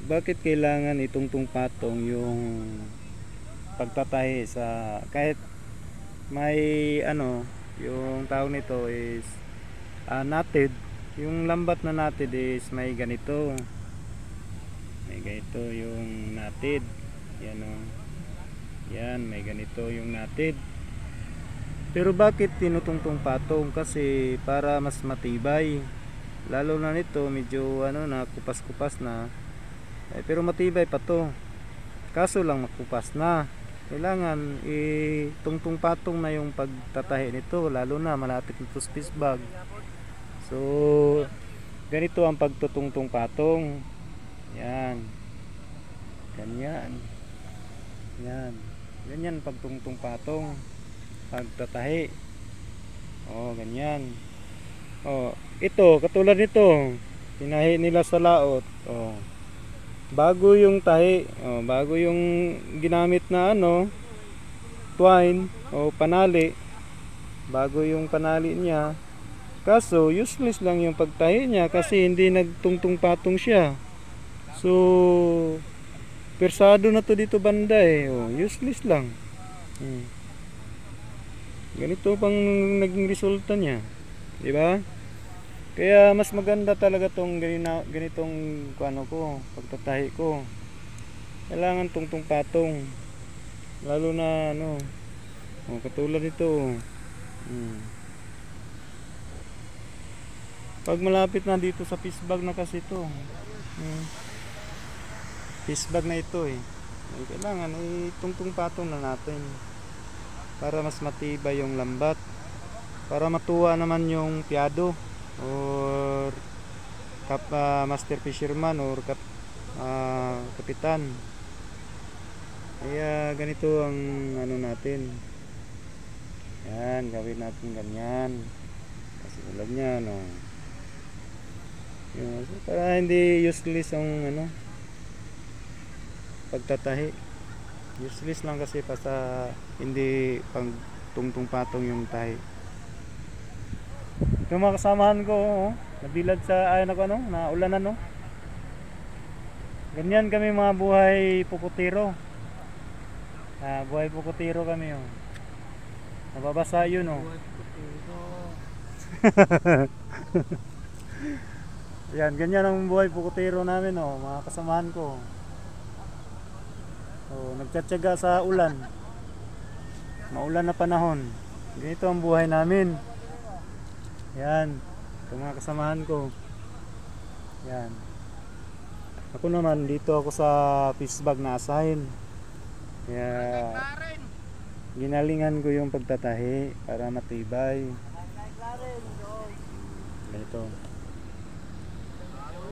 bakit kailangan itungtong patong yung pagtatahi sa kahit may ano, yung tawag nito is knotted. Yung lambat na knotted is may ganito yung knotted. Yan o, yan, may ganito yung knotted. Pero bakit tinutungtong patong? Kasi para mas matibay. Lalo na nito medyo ano na, kupas-kupas na. Pero matibay pa to. Kaso lang makupas na. Kailangan itungtong patong na yung pagtatahi nito, lalo na malapit nito sa fish bag. So ganito ang pagtutungtong patong. Yan. Ganyan. Yan. Ganyan pagtungtong patong, pagtatahi. Oh, ganyan. Oh, ito katulad nito. Tinahi nila sa laot. Oh. Bago yung tahi, bago yung ginamit na ano, twine o panali, bago yung panali niya. Kaso useless lang yung pagtahi niya kasi hindi nagtungtong patong siya. So persado na to dito banda eh. Useless lang. Ganito pang naging resulta niya, di ba? Kaya mas maganda talaga tong ganitong ano ko, pagtatahi ko. Kailangan tungtong patong. Lalo na ano, katulad nito. Pag malapit na dito sa fish bag na kasi ito. Fish bag na ito eh. Kailangan tungtong patong na natin para mas matibay yung lambat. Para matuwa naman yung piyado or master fisherman or kapitan. Kaya ganito ang ano natin. Yan, gawin natin ganyan. Kasi ulag niya no. Yan, so para hindi useless ang ano, pagtatahi. Useless lang kasi sa hindi pang tungtong patong yung tahi. Yung mga kasamahan ko, nabilad sa ayun ako ano, na ulan ano. Ganyan kami mga buhay pukutiro. Buhay pukutiro kami oh. Nababasa yun oh. Buhay pukutiro. Yan, ganyan ang buhay pukutiro namin oh, mga kasamahan ko. So, nagtsatsaga sa ulan. Maulan na panahon. Ganito ang buhay namin. Yan, ito mga kasamahan ko. Yan. Ako naman dito ako sa fish bag na asahin. Kaya ginalingan ko yung pagtatahi para matibay. Ganito.